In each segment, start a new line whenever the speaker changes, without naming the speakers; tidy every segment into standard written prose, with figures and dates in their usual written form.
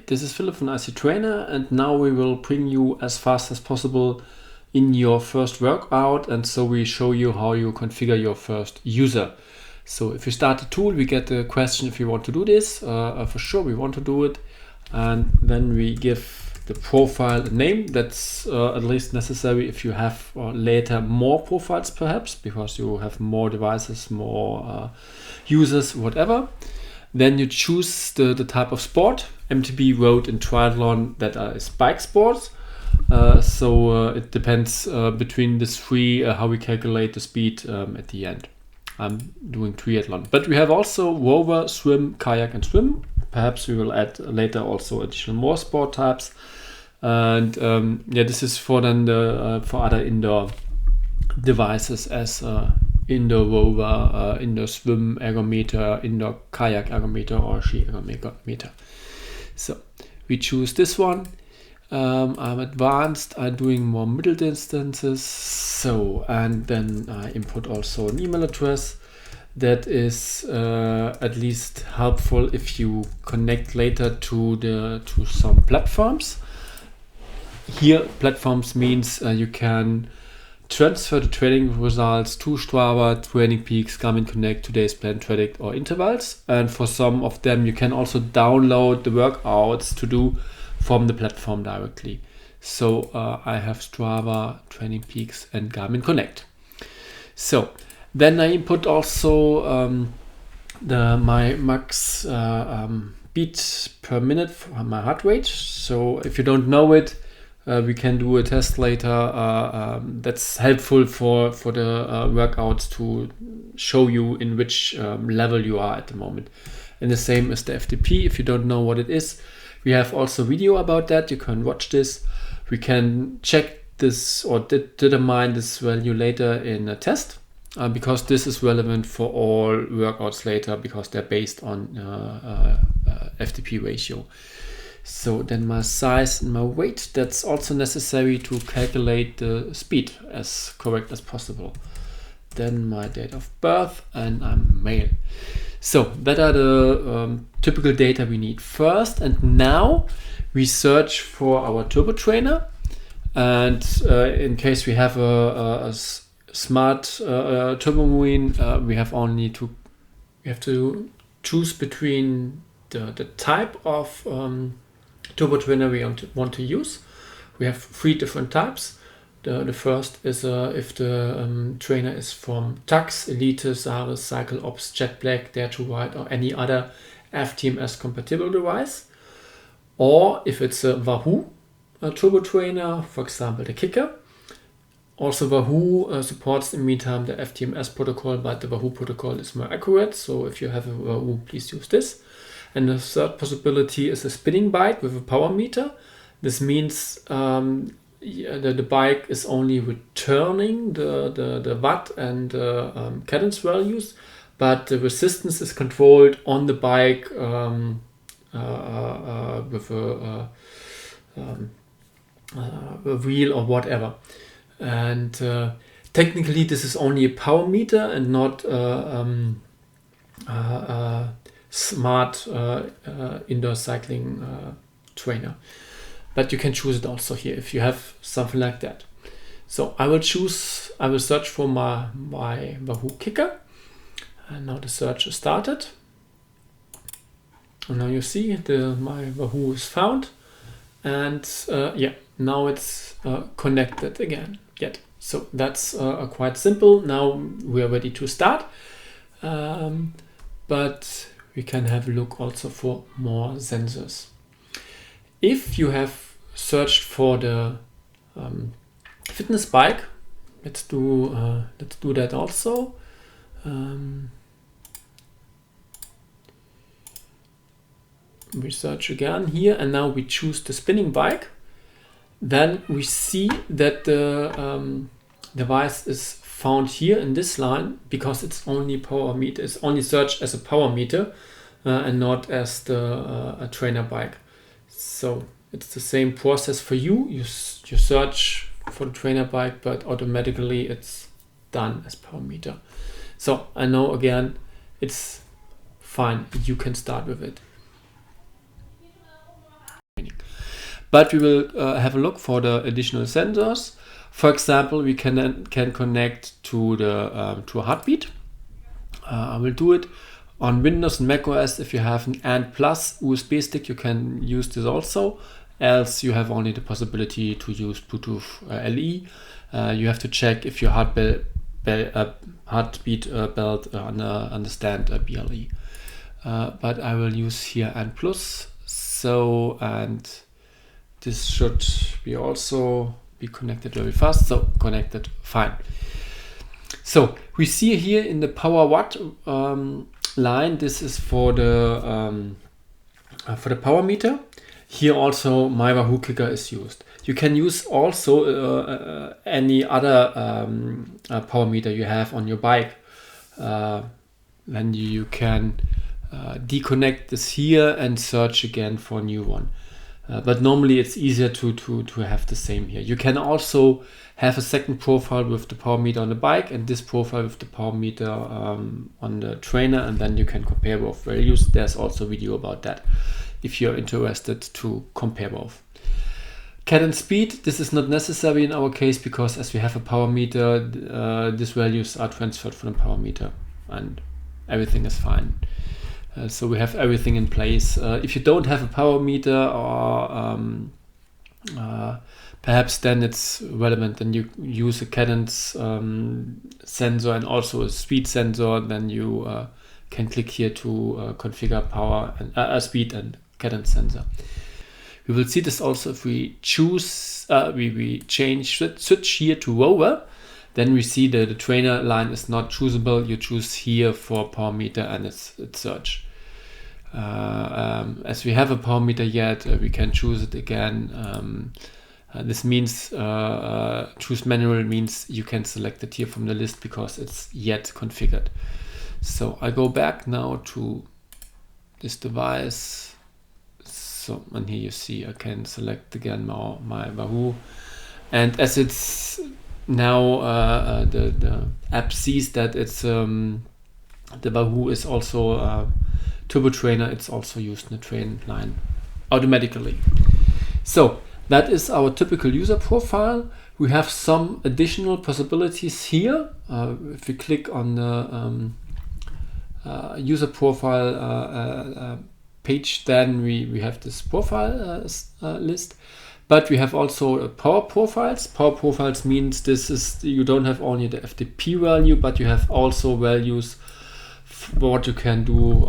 this is Philip from icTrainer, and now we will bring you as fast as possible in your first workout, and so we show you how you configure your first user. So if you start the tool, we get the question if you want to do this. For sure we want to do it, and then we give the profile a name. That's at least necessary if you have later more profiles, perhaps because you have more devices, more users, whatever. Then you choose the type of sport, MTB, road, and triathlon, that is bike sports. So it depends between these three how we calculate the speed at the end. I'm doing triathlon, but we have also rower, swim, kayak, and swim. Perhaps we will add later also additional more sport types. And yeah, this is for then the for other indoor devices as indoor rower, indoor swim ergometer, indoor kayak ergometer, or ski ergometer. So we choose this one. I'm advanced, I'm doing more middle distances. So, and then I input also an email address. That is at least helpful if you connect later to some platforms. Here, platforms means you can transfer the training results to Strava, Training Peaks, Garmin Connect, Today's Plan, Tredict, or intervals. And for some of them, you can also download the workouts to do from the platform directly. So I have Strava, Training Peaks, and Garmin Connect. So then I input also my max beat per minute for my heart rate. So if you don't know it, we can do a test later. That's helpful for the workouts to show you in which level you are at the moment. And the same as the FTP. If you don't know what it is, we have also video about that. You can watch this. We can check this or determine this value later in a test because this is relevant for all workouts later because they're based on FTP ratio. So then my size and my weight, that's also necessary to calculate the speed as correct as possible. Then my date of birth, and I'm male. So that are the typical data we need first. And now we search for our turbo trainer. And in case we have a smart turbo marine, we have to choose between the type of turbo trainer we want to use. We have 3 different types. The first is if the trainer is from Tux, Elite, Saris, Cycle Ops, Jet Black, Dare to Ride, or any other FTMS compatible device. Or if it's a Wahoo turbo trainer, for example the Kicker. Also Wahoo supports in the meantime the FTMS protocol, but the Wahoo protocol is more accurate. So if you have a Wahoo, please use this. And the third possibility is a spinning bike with a power meter. This means the bike is only returning the watt and cadence values, but the resistance is controlled on the bike with a wheel or whatever. And technically this is only a power meter and not smart indoor cycling trainer, but you can choose it also here if you have something like that. So I will search for my Wahoo Kicker, and now the search is started, and now you see my Wahoo is found, and yeah, now it's connected again. So that's quite simple. Now we are ready to start, but we can have a look also for more sensors. If you have searched for the fitness bike, let's do that also. We search again here, and now we choose the spinning bike. Then we see that the device is found here in this line because it's only power meter. It's only searched as a power meter and not as a trainer bike. So it's the same process for you. You search for the trainer bike, but automatically it's done as power meter. So I know again, it's fine. You can start with it. But we will have a look for the additional sensors. For example, we can connect to the to a heartbeat. I will do it on Windows and macOS. If you have an ANT Plus USB stick, you can use this also. Else you have only the possibility to use Bluetooth LE. You have to check if your heartbeat belt understand BLE. But I will use here ANT Plus. So, and this should be also be connected very fast. So connected, fine. So we see here in the power watt line, this is for the power meter. Here also my Wahoo Clicker is used. You can use also any other power meter you have on your bike. Then you can deconnect this here and search again for a new one. But normally it's easier to have the same here. You can also have a second profile with the power meter on the bike and this profile with the power meter on the trainer, and then you can compare both values. There's also a video about that if you're interested to compare both. Cadence speed, this is not necessary in our case because as we have a power meter, these values are transferred from the power meter and everything is fine. So we have everything in place. If you don't have a power meter or perhaps then it's relevant, then you use a cadence sensor and also a speed sensor, then you can click here to configure power and speed and cadence sensor. We will see this also if we choose, we switch here to rover, then we see that the trainer line is not choosable. You choose here for power meter and it's search. As we have a power meter yet, we can choose it again. This means choose manual means you can select it here from the list because it's yet configured. So I go back now to this device. So, and here you see I can select again my Wahoo, and as it's now the app sees that it's the Wahoo is also turbo trainer, it's also used in the train line automatically. So that is our typical user profile. We have some additional possibilities here. If we click on the user profile page, then we have this profile list, but we have also power profiles. Power profiles means this is, you don't have only the FTP value, but you have also values what you can do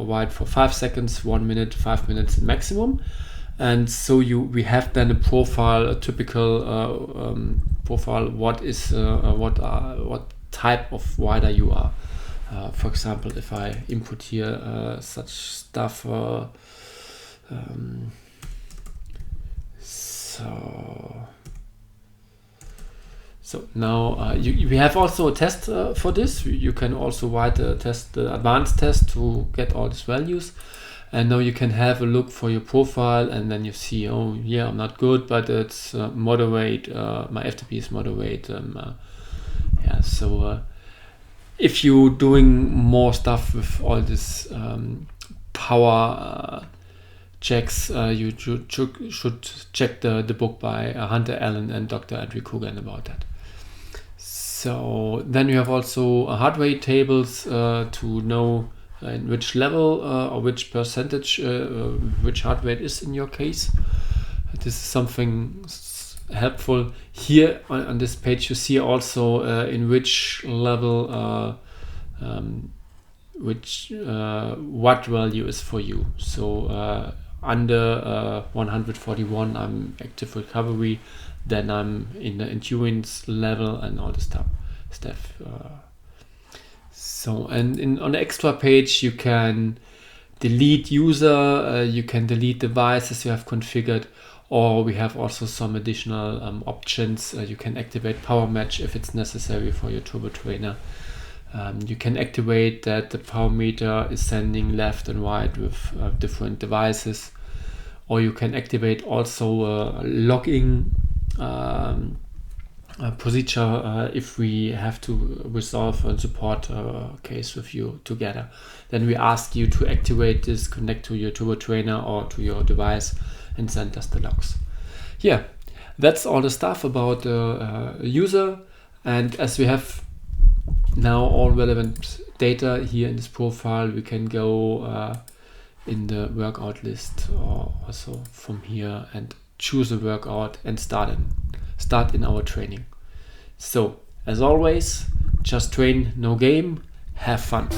write for 5 seconds, 1 minute, 5 minutes maximum. And so we have then a profile, a typical profile, what type of rider you are. For example, if I input here such stuff, so now we have also a test for this. You can also write a test, the advanced test, to get all these values. And now you can have a look for your profile, and then you see, oh yeah, I'm not good, but it's moderate. My FTP is moderate. Yeah, so if you're doing more stuff with all this power checks, you should check the book by Hunter Allen and Dr. Andrew Coogan about that. So then you have also heart rate tables to know in which level or which percentage which heart rate is in your case. This is something helpful. Here on this page you see also in which level which watt value is for you. So under 141 I'm active recovery, then I'm in the endurance level and all this stuff. So, and on the extra page you can delete user, you can delete devices you have configured, or we have also some additional options. You can activate power match if it's necessary for your turbo trainer. You can activate that the power meter is sending left and right with different devices, or you can activate also logging procedure if we have to resolve and support a case with you together. Then we ask you to activate this, connect to your turbo trainer or to your device, and send us the logs. Yeah, that's all the stuff about the user. And as we have now all relevant data here in this profile, we can go in the workout list or also from here and choose a workout and start in our training. So as always, just train, no game, have fun.